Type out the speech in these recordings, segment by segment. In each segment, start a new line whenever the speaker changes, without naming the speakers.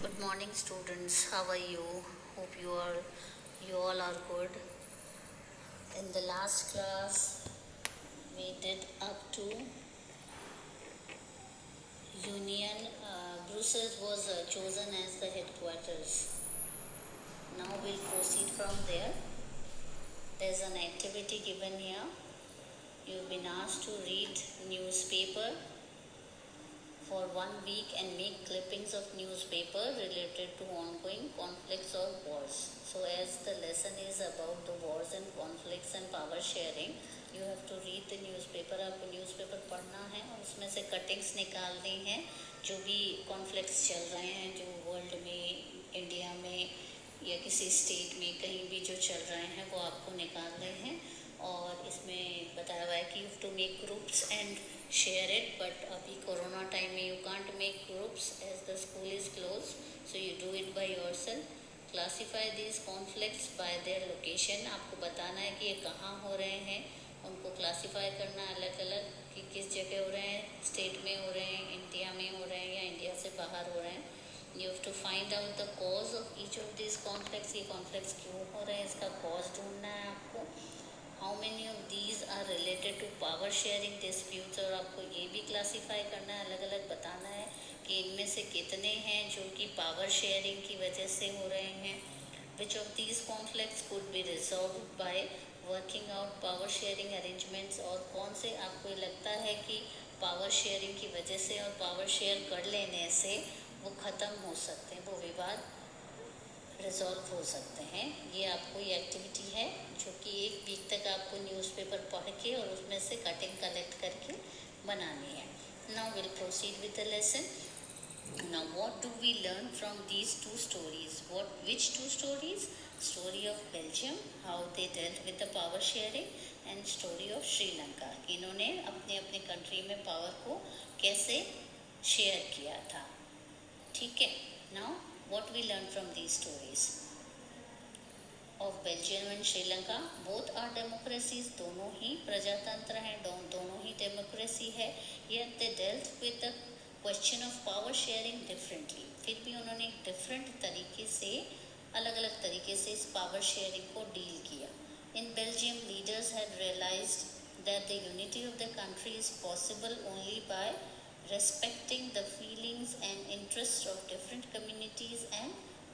Good morning, students. How are you? Hope you all are good. In the last class, we did up to Union. Brussels was chosen as the headquarters. Now we'll proceed from there. There's an activity given here. You've been asked to read newspaper for 1 week and make clippings of newspaper related to ongoing conflicts or wars. So as the lesson is about the wars and conflicts and power sharing, you have to read the newspaper. आपको newspaper पढ़ना है और उसमें से cuttings निकालनी है जो भी कॉन्फ्लिक्ट्स चल रहे हैं, जो वर्ल्ड में, इंडिया में या किसी स्टेट में कहीं भी जो चल रहे हैं वो आपको निकालने हैं। और इसमें बताया हुआ है कि you have to make groups and share it, but अभी कोरोना टाइम में you can't make groups as the school is closed, so you do it by yourself. Classify these conflicts by their location. आपको बताना है कि ये कहाँ हो रहे हैं, उनको क्लासीफाई करना अलग अलग कि किस जगह हो रहे हैं, स्टेट में हो रहे हैं, इंडिया में हो रहे हैं या इंडिया से बाहर हो रहे हैं। You have to find out the cause of each of these conflicts. ये conflicts क्यों हो रहे हैं, इसका cause ढूंढना है आपको। How many of these are related to power sharing disputes, और आपको ये भी क्लासीफाई करना है, अलग अलग बताना है कि इनमें से कितने हैं जो कि पावर शेयरिंग की वजह से हो रहे हैं। Which of these conflicts could be resolve by working out power sharing arrangements, और कौन से आपको लगता है कि पावर शेयरिंग की वजह से और पावर शेयर कर लेने से वो ख़त्म हो सकते हैं, वो विवाद रिजॉल्व हो सकते हैं। ये आपको ये एक्टिविटी है जो कि 1 वीक तक आपको न्यूज़पेपर पढ़ के और उसमें से कटिंग कलेक्ट करके बनानी है। Now will proceed with the lesson. Now what do we learn from these two stories? Which two stories? Story of Belgium, how they dealt with the power sharing, and story of Sri Lanka, इन्होंने अपने अपने country में power को कैसे share किया था। ठीक है। Now what we learn from these stories of Belgium and Sri Lanka? Both are democracies, दोनों ही प्रजातंत्र हैं, दोनों ही डेमोक्रेसी है, yet they dealt with the question of power sharing differently. फिर भी उन्होंने एक डिफरेंट तरीके से, अलग अलग तरीके से इस पावर शेयरिंग को डील किया। In Belgium, leaders had realized that the unity of the country is possible only by respecting the feelings and interests of different communities and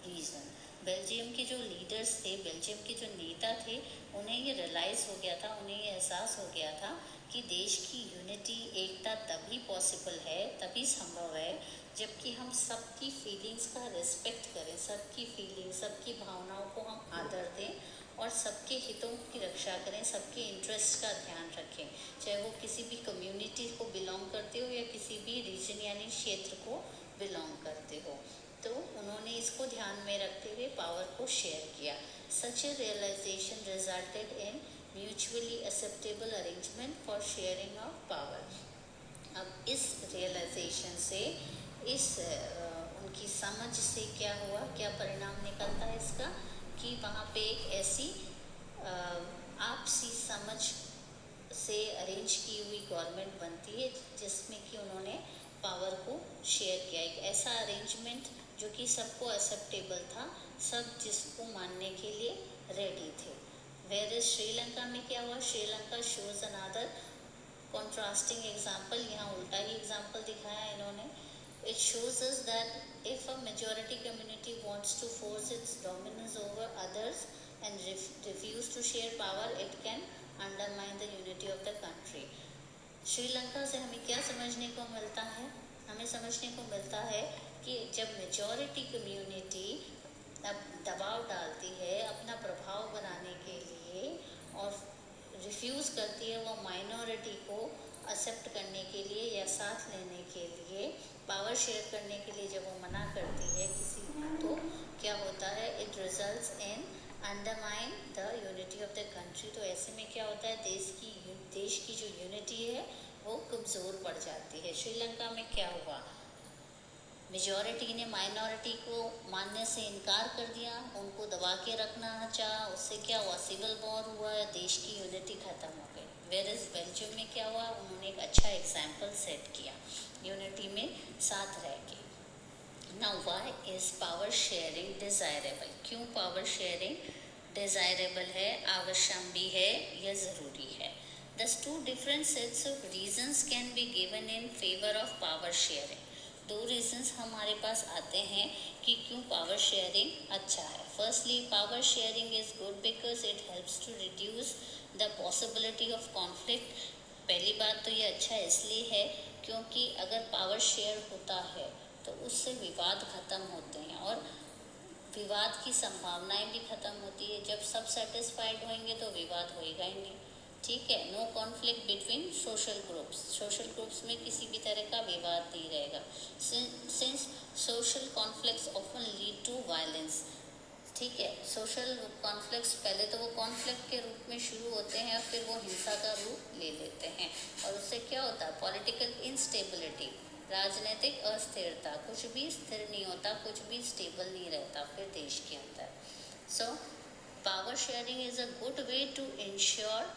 regions. Belgium के जो लीडर्स थे, बेल्जियम के जो नेता थे, उन्हें ये रियलाइज़ हो गया था, उन्हें ये एहसास हो गया था कि देश की यूनिटी, एकता तभी पॉसिबल है, तभी संभव है जबकि हम सबकी फीलिंग्स का रिस्पेक्ट करें, सबकी फीलिंग्स, सबकी भावनाओं को हम आदर दें और सबके हितों की रक्षा करें, सबके इंटरेस्ट का ध्यान रखें, चाहे वो किसी भी कम्युनिटी को बिलोंग करते हो या किसी भी रीजन यानी क्षेत्र को बिलोंग करते हो। तो उन्होंने इसको ध्यान में रखते हुए पावर को शेयर किया। Such a realisation resulted in mutually acceptable arrangement for sharing of power. अब इस रियलाइजेशन से, इस उनकी समझ से क्या हुआ, क्या परिणाम निकलता है इसका, कि वहाँ पे एक ऐसी आपसी समझ से अरेंज की हुई गवर्नमेंट बनती है जिसमें कि उन्होंने पावर को शेयर किया। एक ऐसा अरेंजमेंट जो कि सबको एक्सेप्टेबल था, सब जिसको मानने के लिए रेडी थे। वेयर श्रीलंका में क्या हुआ, Sri Lanka shows another contrasting example, यहाँ उल्टा ही एग्जाम्पल दिखाया इन्होंने। It shows us that if a majority community wants to force its dominance over others and refuse to share power, it can undermine the unity of the country. Sri Lanka से हमें क्या समझने को मिलता है, हमें समझने को मिलता है कि जब मेजॉरिटी कम्युनिटी अब दबाव डालती है अपना प्रभाव बनाने के लिए और रिफ्यूज़ करती है वो माइनॉरिटी को एक्सेप्ट करने के लिए या साथ लेने के लिए, पावर शेयर करने के लिए जब वो मना करती है किसी, तो क्या होता है, it results in undermine the unity of the country. तो ऐसे में क्या होता है, देश की जो यूनिटी है वो कमज़ोर पड़ जाती है। श्रीलंका में क्या हुआ, मेजॉरिटी ने माइनॉरिटी को मानने से इनकार कर दिया, उनको दबा के रखना चाहा, उससे क्या हुआ, सिविल वॉर हुआ, देश की यूनिटी ख़त्म हो गई। वेयर इज़ बेल्जियम में क्या हुआ, उन्होंने एक अच्छा एग्जाम्पल सेट किया यूनिटी में साथ रह के। Now why is power sharing desirable? क्यों पावर शेयरिंग डिज़ायरेबल है, आवश्यक भी है या ज़रूरी है? Thus two different sets of reasons can be given in favor of power sharing. दो रीजंस हमारे पास आते हैं कि क्यों पावर शेयरिंग अच्छा है. Firstly, power sharing is good because it helps to reduce the possibility of conflict. पहली बात तो ये अच्छा इसलिए है क्योंकि अगर पावर शेयर होता है तो उससे विवाद खत्म होते हैं और विवाद की संभावनाएं भी खत्म होती है. जब सब सेटिस्फाइड होंगे तो विवाद होएगा ही नहीं. ठीक है. No conflict between social groups. Social groups में किसी भी तरह का विवाद नहीं रहेगा. Since social conflicts often lead to violence. ठीक है. सोशल कॉन्फ्लिक्ट्स पहले तो वो कॉन्फ्लिक्ट के रूप में शुरू होते हैं और फिर वो हिंसा का रूप ले लेते हैं और उससे क्या होता है? पॉलिटिकल इंस्टेबिलिटी, राजनीतिक अस्थिरता. कुछ भी स्थिर नहीं होता, कुछ भी स्टेबल नहीं रहता फिर देश के अंदर. So power sharing is a good way to ensure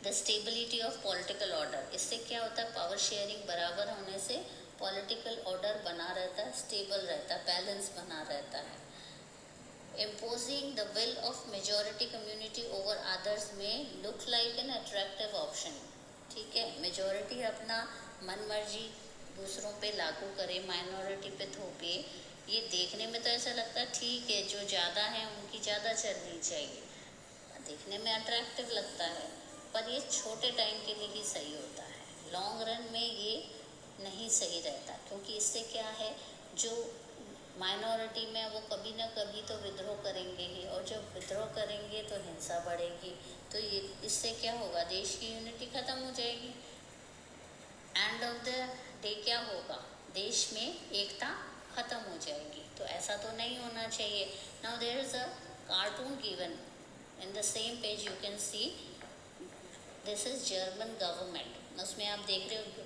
the stability of political order. इससे क्या होता है? पावर शेयरिंग बराबर होने से पॉलिटिकल ऑर्डर बना रहता है, स्टेबल रहता है, बैलेंस बना रहता है. Imposing the will of majority community over others may look like an attractive option. ठीक है. मेजॉरिटी अपना मन मर्जी दूसरों पे लागू करे, माइनॉरिटी पे थोपे, ये देखने में तो ऐसा लगता है ठीक है, जो ज़्यादा है उनकी ज़्यादा चलनी चाहिए, देखने में अट्रैक्टिव लगता है, पर ये छोटे टाइम के लिए ही सही होता है. लॉन्ग रन में ये नहीं सही रहता क्योंकि इससे क्या है, जो माइनॉरिटी में वो कभी ना कभी तो विद्रोह करेंगे ही और जब विद्रोह करेंगे तो हिंसा बढ़ेगी. तो ये इससे क्या होगा? देश की यूनिटी ख़त्म हो जाएगी. एंड ऑफ द डे क्या होगा? देश में एकता ख़त्म हो जाएगी. तो ऐसा तो नहीं होना चाहिए. Now there is a cartoon given in the same page. You can see this is German government. उसमें आप देख रहे हो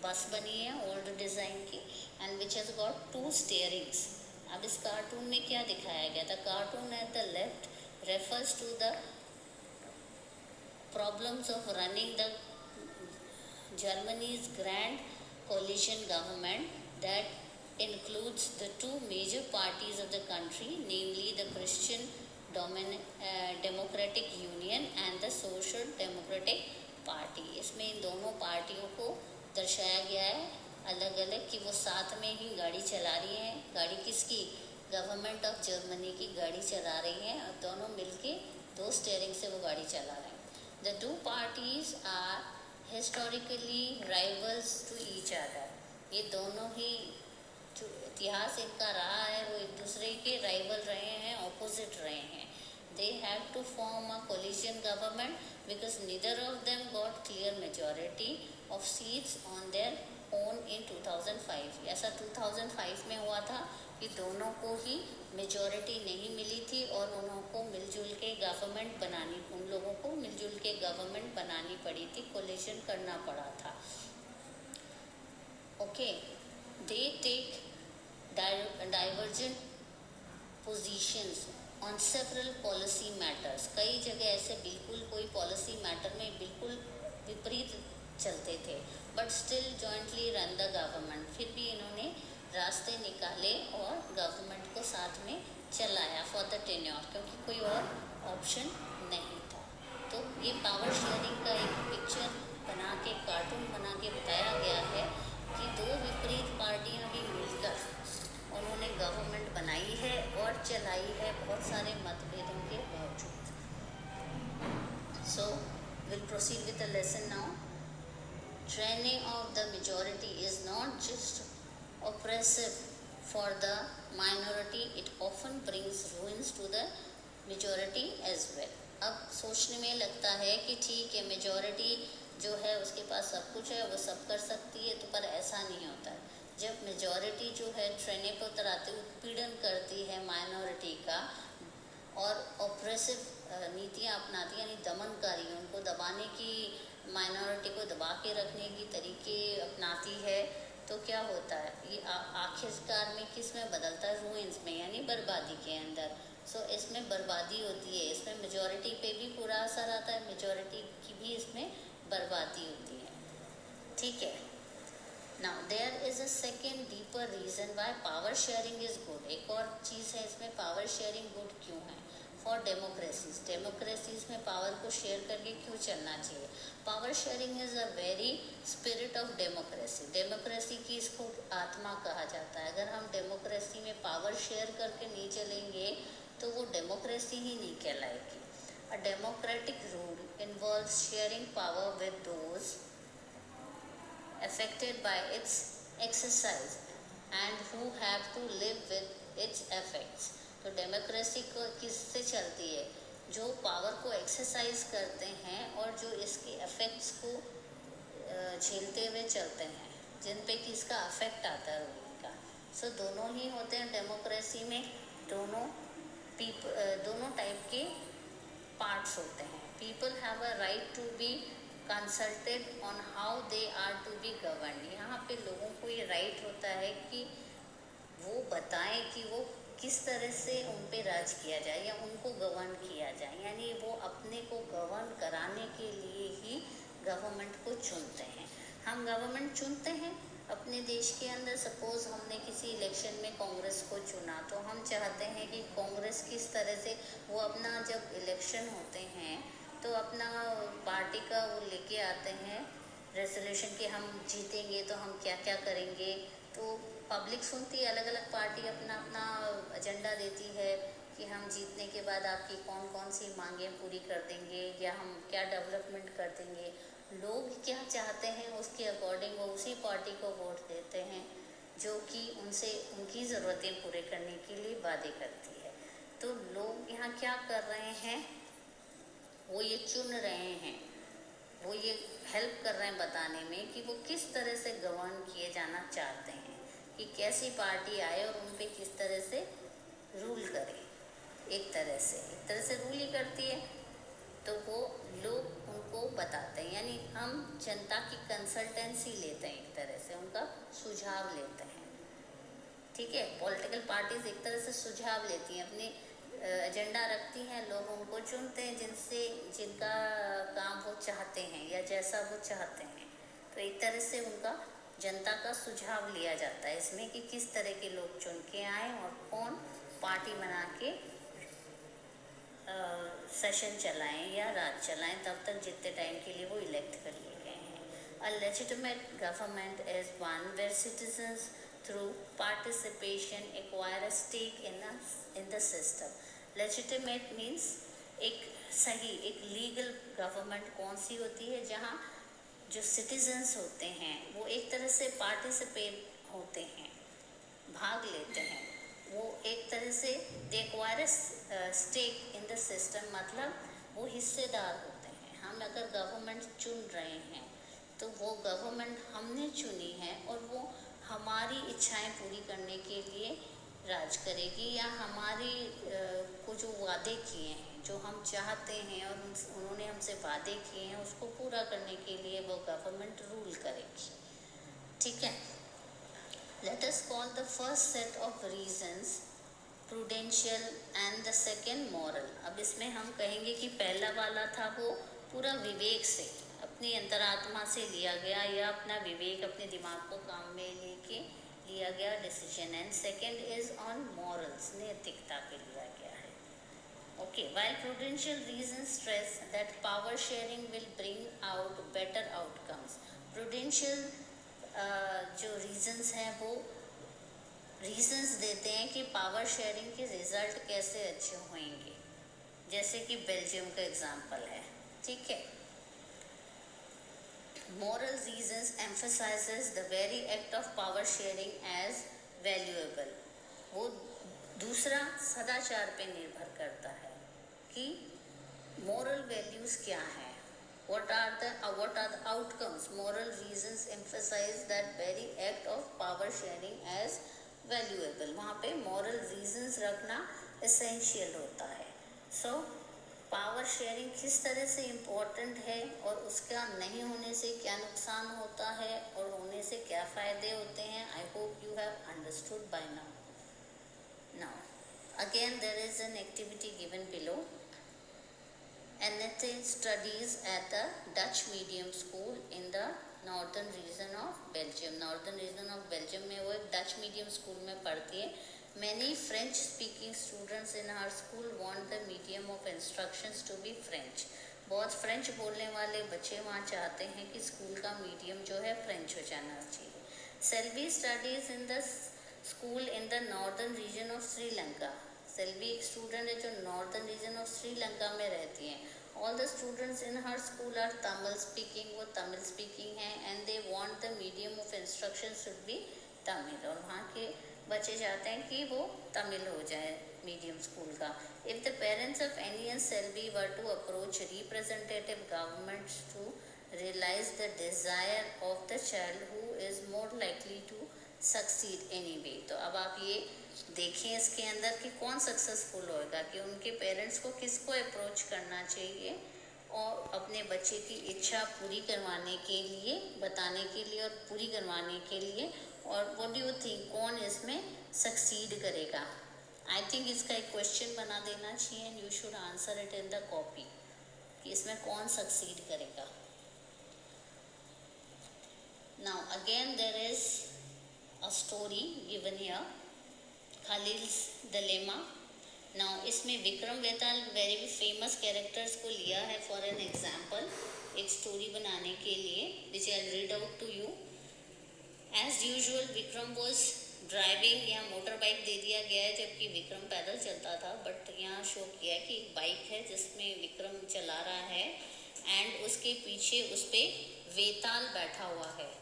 बस बनी है ओल्ड डिज़ाइन की and which has got 2 steerings. अब इस कार्टून में क्या दिखाया गया था? Cartoon at the left refers to the problems of running the Germany's grand coalition government that includes the two major parties of the country, namely the Christian Democratic Union and the Social Democratic Party. इसमें इन दोनों पार्टियों को दर्शाया गया है अलग अलग कि वो साथ में ही गाड़ी चला रही हैं. गाड़ी किसकी? गवर्नमेंट ऑफ जर्मनी की गाड़ी चला रही हैं और दोनों मिलके 2 स्टीयरिंग से वो गाड़ी चला रहे हैं. The 2 parties are historically rivals to each other. ये दोनों ही जो इतिहास इनका रहा है वो एक दूसरे के राइवल रहे हैं, ऑपोजिट रहे हैं. They had to form a coalition government because neither of them got clear majority of seats on their own in 2005. ऐसा 2005 में हुआ था कि दोनों को ही मेजॉरिटी नहीं मिली थी और उनको मिलजुल के गवर्नमेंट बनानी, उन लोगों को मिलजुल के गवर्नमेंट बनानी पड़ी थी, कोलिशन करना पड़ा था. Okay. They take divergent positions on several policy matters. कई जगह ऐसे बिल्कुल कोई पॉलिसी मैटर में बिल्कुल विपरीत चलते थे, but still jointly run the government. फिर भी इन्होंने रास्ते निकाले और गवर्नमेंट को साथ में चलाया फॉर द टेन्योर, क्योंकि कोई और ऑप्शन नहीं था. तो ये पावर शेयरिंग का एक पिक्चर बना के, कार्टून बना के बताया गया है कि 2 विपरीत पार्टियां भी मिलकर उन्होंने गवर्नमेंट बनाई है और चलाई है बहुत सारे मतभेदों के बावजूद. So will proceed with the lesson now. Training of the majority is not just oppressive for the minority, it often brings ruins to the majority as well. अब सोचने में लगता है कि ठीक है, मेजॉरिटी जो है उसके पास सब कुछ है, वो सब कर सकती है, तो पर ऐसा नहीं होता है. जब मेजॉरिटी जो है ट्रेने पर उतराती, उत्पीड़न करती है माइनॉरिटी का और ऑप्रेसिव नीतियाँ अपनाती है, यानी दमनकारी, उनको दबाने की, माइनॉरिटी को दबा के रखने की तरीके अपनाती है, तो क्या होता है? ये आखिरकार में किस में बदलता है? रूइंस में, यानी बर्बादी के अंदर. सो इसमें बर्बादी होती है, इसमें मेजॉरिटी पे भी पूरा असर आता है, मेजॉरिटी की भी इसमें बर्बादी होती है. ठीक है. Now there is a second deeper reason why power sharing is good. एक और चीज़ है इसमें पावर शेयरिंग गुड क्यों है. फॉर डेमोक्रेसीज में पावर को शेयर करके क्यों चलना चाहिए. Power sharing is a very spirit of democracy की इसको आत्मा कहा जाता है. अगर हम डेमोक्रेसी में पावर शेयर करके नहीं चलेंगे तो वो डेमोक्रेसी ही नहीं कहलाएगी. A democratic rule involves sharing power with those affected by its exercise and who have to live with its effects. तो डेमोक्रेसी को किससे चलती है. जो पावर को एक्सरसाइज करते हैं और जो इसके इफेक्ट्स को झेलते हुए चलते हैं, जिन पे कि इसका अफेक्ट आता है उनका. सो दोनों ही होते हैं डेमोक्रेसी में. दोनों टाइप के पार्ट्स होते हैं. People have a right to be consulted on how they are to be govern. यहाँ पे लोगों को ये राइट होता है कि वो बताएं कि वो किस तरह से उन पे राज किया जाए या उनको गवर्न किया जाए. यानी वो अपने को गवर्न कराने के लिए ही गवर्नमेंट को चुनते हैं. हम गवर्नमेंट चुनते हैं अपने देश के अंदर. सपोज़ हमने किसी इलेक्शन में कांग्रेस को चुना तो हम चाहते हैं कि कांग्रेस किस तरह से वो अपना जब इलेक्शन होते हैं तो अपना पार्टी का वो लेके आते हैं रेजोल्यूशन कि हम जीतेंगे तो हम क्या क्या करेंगे. तो पब्लिक सुनती है, अलग अलग पार्टी अपना अपना एजेंडा देती है कि हम जीतने के बाद आपकी कौन कौन सी मांगें पूरी कर देंगे या हम क्या डेवलपमेंट कर देंगे. लोग क्या चाहते हैं उसके अकॉर्डिंग वो उसी पार्टी को वोट देते हैं जो कि उनसे उनकी ज़रूरतें पूरे करने के लिए वादे करती है. तो लोग यहाँ क्या कर रहे हैं, वो ये चुन रहे हैं, वो ये हेल्प कर रहे हैं बताने में कि वो किस तरह से गवर्न किए जाना चाहते हैं, कि कैसी पार्टी आए और उन पे किस तरह से रूल करे. एक तरह से रूल ही करती है तो वो लोग उनको बताते हैं. यानी हम जनता की कंसल्टेंसी लेते हैं, एक तरह से उनका सुझाव लेते हैं. ठीक है, पॉलिटिकल पार्टीज एक तरह से सुझाव लेती हैं, अपने एजेंडा रखती हैं, लोग उनको चुनते हैं जिनका काम वो चाहते हैं या जैसा वो चाहते हैं. तो एक तरह से उनका जनता का सुझाव लिया जाता है इसमें कि किस तरह के लोग चुन के आए और कौन पार्टी बना के सेशन चलाएं या राज चलाएं तब तक जितने टाइम के लिए वो इलेक्ट कर लिए गए हैं. A legitimate government is one where citizens through participation acquire a stake in the system. Legitimate means एक सही एक लीगल गवर्नमेंट कौन सी होती है जहाँ जो सिटीजन्स होते हैं वो एक तरह से पार्टिसिपेट होते हैं, भाग लेते हैं. वो एक तरह से they acquire stake in the system, मतलब वो हिस्सेदार होते हैं. हम अगर गवर्नमेंट चुन रहे हैं तो वो गवर्नमेंट हमने चुनी है और वो हमारी इच्छाएं पूरी करने के लिए राज करेगी या हमारी को जो वादे किए हैं, जो हम चाहते हैं और उन्होंने हमसे वादे किए हैं उसको पूरा करने के लिए वो गवर्नमेंट रूल करेगी. ठीक है. Let us call the first set of reasons prudential and the second moral. अब इसमें हम कहेंगे कि पहला वाला था वो पूरा विवेक से, अपनी अंतरात्मा से लिया गया या अपना विवेक अपने दिमाग को काम में लेके लिया गया decision. And second is on morals, नैतिकता पे लिया गया है. Okay. while prudential reasons stress that power sharing will bring out better outcomes. prudential जो रीजंस हैं वो रीजंस देते हैं कि पावर शेयरिंग के रिजल्ट कैसे अच्छे होंगे, जैसे कि बेल्जियम का एग्जांपल है. ठीक है. moral reasons emphasizes the very act of power sharing as valuable. वो दूसरा सदाचार पे निर्भर करता है कि moral values क्या है. What are the outcomes? Moral reasons emphasize that very act of power sharing as valuable. वहाँ पे moral reasons रखना essential होता है. So पावर शेयरिंग किस तरह से इम्पोर्टेंट है और उसका नहीं होने से क्या नुकसान होता है और होने से क्या फ़ायदे होते हैं. I hope you have understood by now. Now again there is an activity given below. Annette studies at the Dutch medium school in the northern region of Belgium. Northern region of Belgium में वो एक Dutch medium school में पढ़ती है। Many French speaking students in her school want the medium of instructions to be French. बहुत French बोलने वाले बच्चे वहाँ चाहते हैं कि स्कूल का मीडियम जो है फ्रेंच हो जाना चाहिए। Selvi studies in the school in the northern region of Sri Lanka. Selvi एक स्टूडेंट है जो नॉर्दर्न रीजन ऑफ श्रीलंका में रहती हैं। All the students in her school are Tamil speaking, वो तमिल स्पीकिंग है, and they want the medium of instruction should be Tamil, और वहाँ के बच्चे चाहते हैं कि वो तमिल हो जाए मीडियम स्कूल का। If the parents of Annie and Selvi were to approach representative government to realise the desire of the child who is more likely to succeed anyway. तो अब आप ये देखें इसके अंदर कि कौन सक्सेसफुल होएगा, कि उनके पेरेंट्स को किसको अप्रोच करना चाहिए और अपने बच्चे की इच्छा पूरी करवाने के लिए, बताने के लिए और पूरी करवाने के लिए। और व्हाट डू यू थिंक कौन इसमें सक्सीड करेगा? आई थिंक इसका एक क्वेश्चन बना देना चाहिए and you should answer it in the copy कि इसमें कौन सक्सीड करेगा। Now again there is a story given here, Khalil's dilemma. Now इसमें Vikram Vetal very famous characters को लिया है फॉर एन एग्जाम्पल एक स्टोरी बनाने के लिए, which I read out to you. As usual Vikram was driving, यहाँ मोटर बाइक दे दिया गया है जबकि विक्रम पैदल चलता था, बट यहाँ शो किया है कि एक बाइक है जिसमें विक्रम चला रहा है एंड उसके पीछे उस पर वेताल बैठा हुआ है।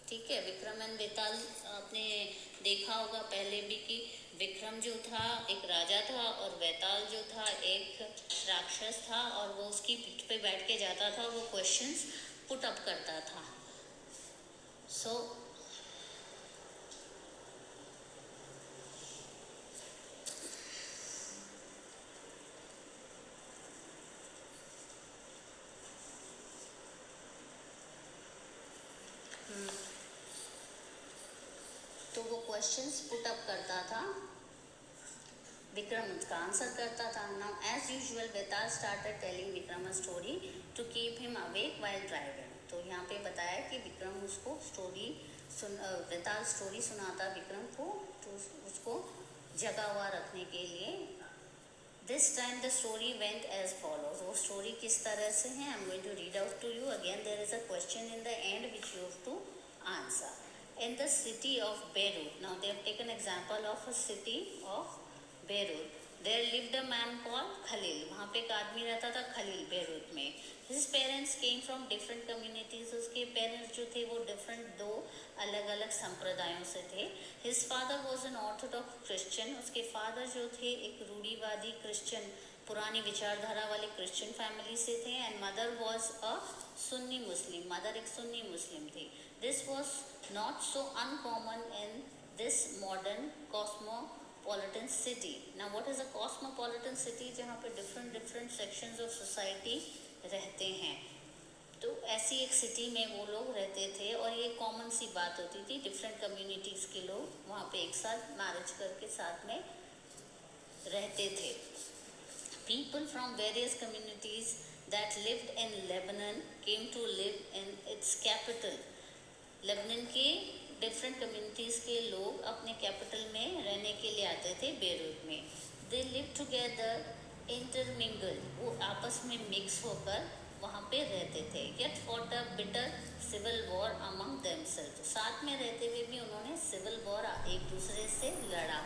ठीक है, विक्रम एंड वेताल आपने देखा होगा पहले भी कि विक्रम जो था एक राजा था और वेताल जो था एक राक्षस था, और वो उसकी पीठ पे बैठ के जाता था और वो क्वेश्चंस पुट अप करता था। सो तो वो क्वेश्चंस पुट अप करता था, विक्रम उसका आंसर करता था। Now as usual Vetal started telling Vikram a story to keep him awake while driving. तो यहाँ पे बताया कि विक्रम उसको वेताल स्टोरी सुनाता विक्रम को, तो उसको जगा हुआ रखने के लिए। This time the story went as follows. वो स्टोरी किस तरह से है, I am going to read out to you. Again there is a question in the end which you have to answer. In the city of Beirut, now they have taken example of a city of Beirut. There lived a man called Khalil. वहाँ पे एक आदमी रहता था Khalil Beirut में। His parents came from different communities. उसके parents जो थे वो डिफरेंट दो अलग अलग संप्रदायों से थे। His father was an orthodox Christian. उसके फादर जो थे एक रूढ़िवादी क्रिश्चियन, पुरानी विचारधारा वाले क्रिश्चियन फैमिली से थे। And mother was a Sunni Muslim, mother एक सुन्नी मुस्लिम थी। This was not so uncommon in this modern cosmopolitan city. Now what is a cosmopolitan city? जहाँ पे different sections of society रहते हैं, तो ऐसी एक सिटी में वो लोग रहते थे और ये कॉमन सी बात होती थी, डिफरेंट कम्युनिटीज़ के लोग वहाँ पे एक साथ मैरिज करके साथ में रहते थे। People from various communities that lived in Lebanon came to live in its capital. Lebanon के डिफरेंट कम्युनिटीज़ के लोग अपने कैपिटल में रहने के लिए आते थे बेरूत में। दे लिव टुगेदर इंटरमिंगल, वो आपस में मिक्स होकर वहाँ पे रहते थे। Yet fought a bitter civil war among themself, साथ में रहते हुए भी उन्होंने सिविल वॉर एक दूसरे से लड़ा।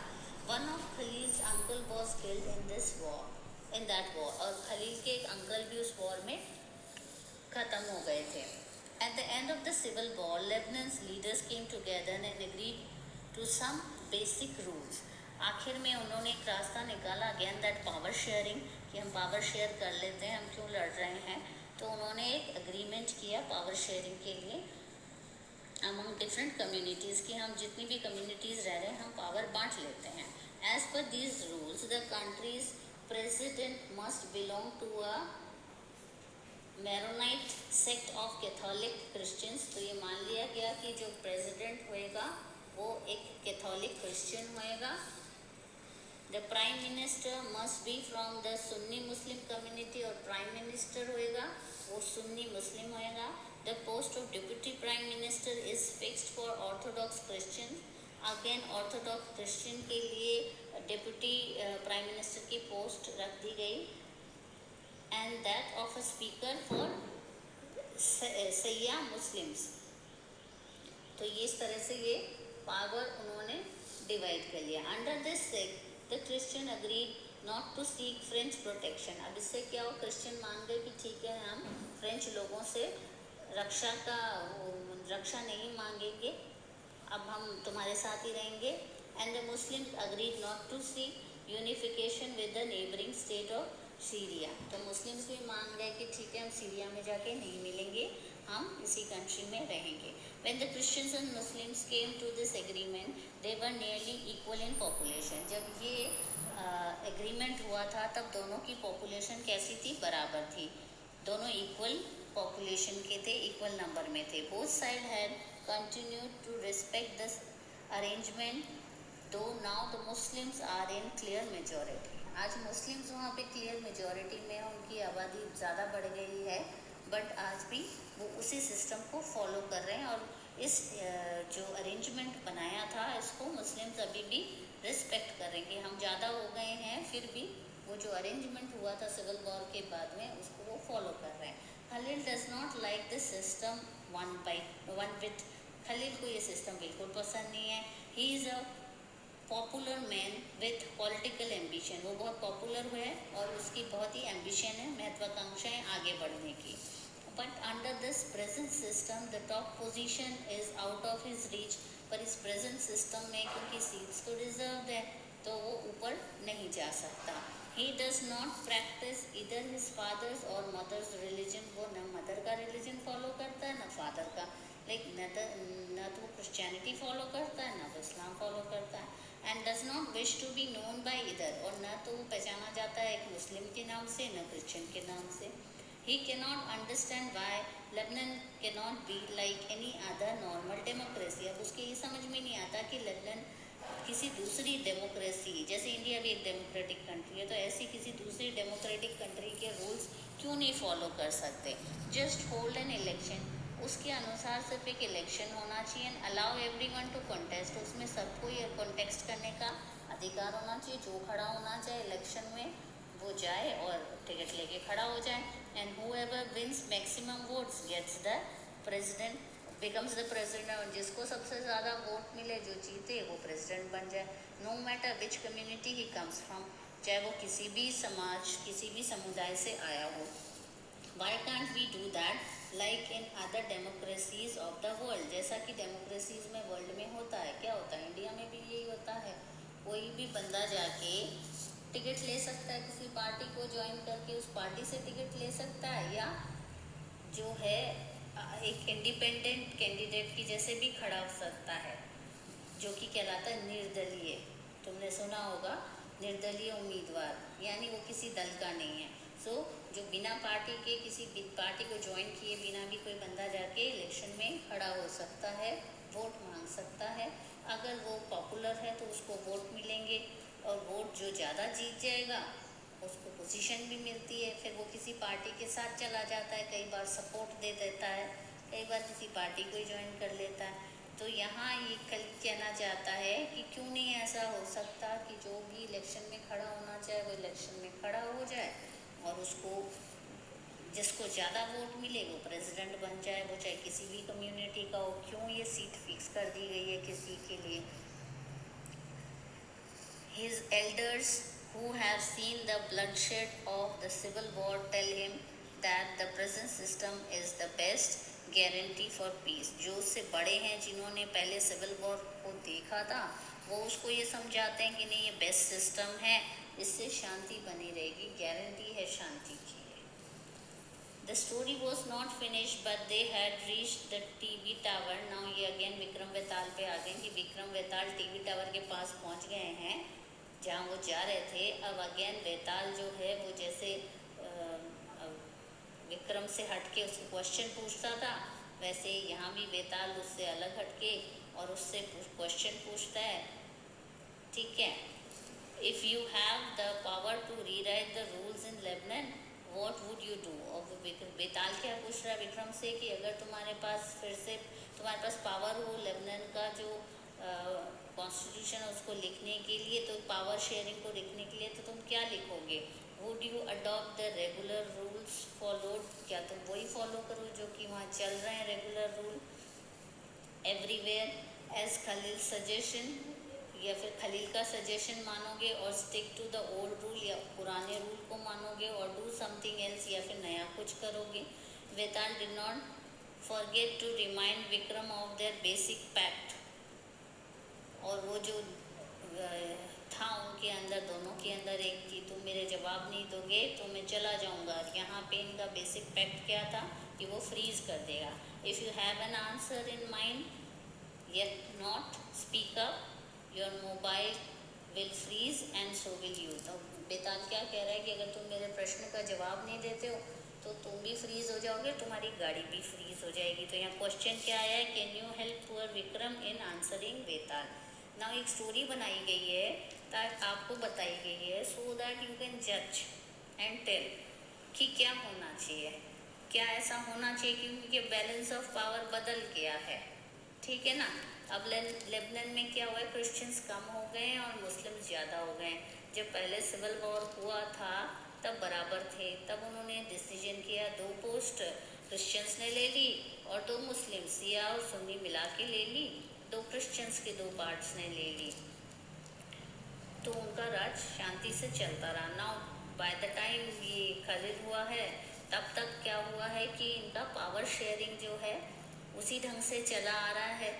One of Khalil's uncle was killed in this war, in that war, और खलील के एक अंकल भी उस वॉर में ख़त्म हो गए थे। At the end of the civil war, Lebanon's leaders came together and agreed to some basic rules. आखिर में उन्होंने एक रास्ता निकाला, अगेन दैट पावर शेयरिंग, कि हम पावर शेयर कर लेते हैं, हम क्यों लड़ रहे हैं। तो उन्होंने एक अग्रीमेंट किया पावर शेयरिंग के लिए अमंग डिफरेंट कम्युनिटीज़ की, हम जितनी भी कम्युनिटीज़ रह रहे हैं हम पावर बांट लेते हैं। As per these rules the country's president must belong to a Maronite sect of Catholic Christians. तो ये मान लिया गया कि जो प्रेसिडेंट होएगा वो एक कैथोलिक क्रिश्चियन होएगा। The prime minister must be from the Sunni Muslim community, और प्राइम मिनिस्टर होएगा वो सुन्नी मुस्लिम होएगा। The post of Deputy Prime Minister is fixed for Orthodox Christians. Again Orthodox Christian के लिए डिप्यूटी प्राइम मिनिस्टर की पोस्ट रख दी गई, and that of a speaker for सैया मुस्लिम्स। तो ये इस तरह से ये पावर उन्होंने डिवाइड कर लिया। Under this sect the Christian agreed not to seek French protection. अब इससे क्या हो, क्रिश्चियन मान गए कि ठीक है हम फ्रेंच लोगों से रक्षा नहीं मांगेंगे, अब हम तुम्हारे साथ ही रहेंगे। And the Muslims agreed not to seek unification with the neighbouring state of Syria. तो मुस्लिम्स भी मान गए कि ठीक है हम सीरिया में जाके नहीं मिलेंगे, हम इसी कंट्री में रहेंगे। When the Christians and Muslims came to this agreement, they were nearly equal in population. जब ये एग्रीमेंट हुआ था तब दोनों की पॉपुलेशन कैसी थी, बराबर थी, दोनों इक्वल पॉपुलेशन के थे, इक्वल नंबर में थे। Both side had continued to respect this arrangement, though now the Muslims are in clear majority. आज मुस्लिम्स वहाँ पे क्लियर मेजॉरिटी में, उनकी आबादी ज़्यादा बढ़ गई है, बट आज भी वो उसी सिस्टम को फॉलो कर रहे हैं और इस जो अरेंजमेंट बनाया था इसको मुस्लिम्स अभी भी रिस्पेक्ट करेंगे। हम ज़्यादा हो गए हैं फिर भी वो जो अरेंजमेंट हुआ था सिविल वॉर के बाद में उसको वो फॉलो कर रहे हैं। Khalil does not like this system one with. Khalil को ये सिस्टम बिल्कुल पसंद नहीं है। He is a popular man with political ambition. वो बहुत पॉपुलर है और उसकी बहुत ही एम्बिशन है, महत्वाकांक्षा है आगे बढ़ने की। But under this present system the top position is out of his reach. पर इस प्रेजेंट सिस्टम में क्योंकि सीट्स तो रिजर्व है तो वो ऊपर नहीं जा सकता। ही डज नॉट प्रैक्टिस इधर हिज फादर्स और मदर्स रिलीजन। वो न मदर का रिलीजन फॉलो करता है न फादर का, लाइक न तो वो क्रिश्चियनिटी फॉलो करता है न तो इस्लाम फॉलो करता है। And does not wish to be known by either. और न तो वो पहचाना जाता है एक मुस्लिम के नाम से न क्रिश्चियन के नाम से। He cannot understand why Lebanon cannot be like any other normal democracy. अब उसके ये समझ में नहीं आता कि लेबनान किसी दूसरी डेमोक्रेसी, जैसे इंडिया भी एक डेमोक्रेटिक कंट्री है तो ऐसी किसी दूसरी डेमोक्रेटिक कंट्री के रूल्स क्यों नहीं फॉलो कर सकते। जस्ट होल्ड एन इलेक्शन, उसके अनुसार सिर्फ एक इलेक्शन होना चाहिए। And allow everyone to contest, उसमें सबको ये कॉन्टेस्ट करने का अधिकार होना चाहिए। जो खड़ा होना चाहे इलेक्शन में वो जाए और टिकट लेके खड़ा हो जाए। And whoever wins maximum votes gets the president, becomes the president। और जिसको सबसे ज़्यादा वोट मिले, जो जीते वो प्रेसिडेंट बन जाए। No matter which community he comes from, चाहे वो किसी भी समाज किसी भी समुदाय से आया हो। Why can't we do that like in other democracies of the world? जैसा कि डेमोक्रेसीज में वर्ल्ड में होता है। क्या होता है, इंडिया में भी यही होता है। कोई भी बंदा जाके टिकट ले सकता है, किसी पार्टी को ज्वाइन करके उस पार्टी से टिकट ले सकता है, या जो है एक इंडिपेंडेंट कैंडिडेट की जैसे भी खड़ा हो सकता है, जो कि कहलाता है निर्दलीय। तुमने सुना होगा निर्दलीय उम्मीदवार, यानी वो किसी दल का नहीं है। सो जो बिना पार्टी के, किसी पार्टी को ज्वाइन किए बिना भी कोई बंदा जाके इलेक्शन में खड़ा हो सकता है, वोट मांग सकता है। अगर वो पॉपुलर है तो उसको वोट मिलेंगे और वोट जो ज़्यादा जीत जाएगा उसको पोजीशन भी मिलती है। फिर वो किसी पार्टी के साथ चला जाता है, कई बार सपोर्ट दे देता है, कई बार किसी पार्टी को ही ज्वाइन कर लेता है। तो यहाँ ये कल कहना चाहता है कि क्यों नहीं ऐसा हो सकता कि जो भी इलेक्शन में खड़ा होना चाहे वो इलेक्शन में खड़ा हो जाए और उसको जिसको ज़्यादा वोट मिले वो प्रेसिडेंट बन जाए, वो चाहे किसी भी कम्युनिटी का हो। क्यों ये सीट फिक्स कर दी गई है किसी के लिए। His elders who have seen the bloodshed of the civil war tell him that the present system is the best guarantee for peace। जो उससे बड़े हैं जिन्होंने पहले सिविल वॉर को देखा था वो उसको ये समझाते हैं कि नहीं ये बेस्ट सिस्टम है, इससे शांति बनी रहेगी, गारंटी है शांति की। The story was not finished but they had reached the TV tower. Now ये अगेन विक्रम बेताल पे आ गए कि विक्रम बेताल टीवी टावर के पास पहुंच गए हैं जहाँ वो जा रहे थे। अब अगेन बेताल जो है वो जैसे विक्रम से हटके उसको क्वेश्चन पूछता था, वैसे यहाँ भी बेताल उससे अलग हटके और उससे क्वेश्चन पूछता है। ठीक है, if you have the power to rewrite the rules in Lebanon, what would you do. और बेताल क्या पूछ रहा है विक्रम से कि अगर तुम्हारे पास फिर से तुम्हारे पास पावर हो लेबनान का जो कॉन्स्टिट्यूशन है उसको लिखने के लिए, तो पावर शेयरिंग को लिखने के लिए, तो तुम क्या लिखोगे। Would you adopt the regular rules followed, क्या तुम वही फॉलो करो जो कि वहाँ चल रहे हैं regular rule everywhere as Khalil suggestion, या फिर खलील का सजेशन मानोगे और stick to the old rule, या पुराने रूल को मानोगे और डू समथिंग एल्स, या फिर नया कुछ करोगे। Vetal did not forget to remind Vikram of their basic pact, और वो जो था उनके अंदर, दोनों के अंदर एक कि तुम मेरे जवाब नहीं दोगे तो मैं चला जाऊंगा। यहाँ पे इनका बेसिक पैक्ट क्या था कि वो फ्रीज कर देगा। If you have an answer in mind yet not speak up, your mobile will freeze and so will you. तो बेताल क्या कह रहा है कि अगर तुम मेरे प्रश्न का जवाब नहीं देते हो तो तुम भी फ्रीज हो जाओगे, तुम्हारी गाड़ी भी फ्रीज हो जाएगी। तो यहाँ क्वेश्चन क्या आया है, can you help poor Vikram in answering Vetal. ना एक स्टोरी बनाई गई है ताकि आपको बताई गई है सो दैट यू कैन जज एंड टेल कि क्या होना चाहिए, क्या ऐसा होना चाहिए, क्योंकि बैलेंस ऑफ पावर बदल गया है, ठीक है ना। अब लेबनान में क्या हुआ है, क्रिश्चियंस कम हो गए हैं और मुस्लिम ज़्यादा हो गए हैं। जब पहले सिविल वॉर हुआ था तब बराबर थे, तब उन्होंने डिसीजन किया 2 पोस्ट क्रिश्चियंस ने ले ली और 2 मुस्लिम, सिया और सुन्नी मिला के ले ली, 2 क्रिश्चियंस के 2 पार्ट्स ने ले ली, तो उनका राज शांति से चलता रहा। नाउ बाय द टाइम ये खलील हुआ है तब तक क्या हुआ है कि इनका पावर शेयरिंग जो है उसी ढंग से चला आ रहा है,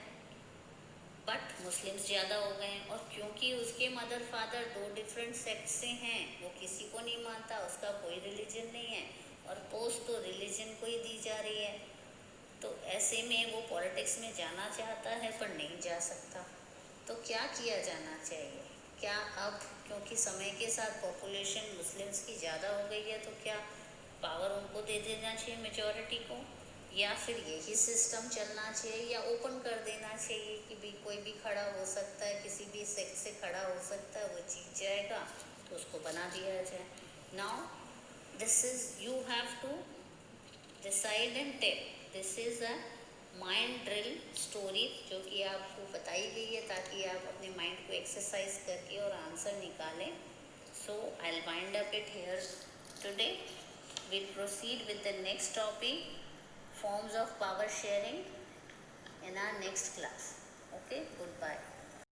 बट मुस्लिम्स ज़्यादा हो गए हैं। और क्योंकि उसके मदर फादर 2 डिफरेंट सेक्ट से हैं, वो किसी को नहीं मानता, उसका कोई रिलीजन नहीं है, और पोस्ट तो रिलीजन को ही दी जा रही है, तो ऐसे में वो पॉलिटिक्स में जाना चाहता है पर नहीं जा सकता। तो क्या किया जाना चाहिए, क्या अब क्योंकि समय के साथ पॉपुलेशन मुस्लिम्स की ज़्यादा हो गई है तो क्या पावर उनको दे देना चाहिए मेजॉरिटी को, या फिर यही सिस्टम चलना चाहिए, या ओपन कर देना चाहिए कि भी कोई भी खड़ा हो सकता है, किसी भी सेक्ट से खड़ा हो सकता है, वो जीत जाएगा तो उसको बना दिया जाए। Now this is you have to decide and tell, this is a mind drill story जो कि आपको बताई गई है ताकि आप अपने माइंड को एक्सरसाइज करके और आंसर निकालें। So I will wind up it here today. We'll proceed with the next topic, forms of power sharing, in our next class. Okay, goodbye.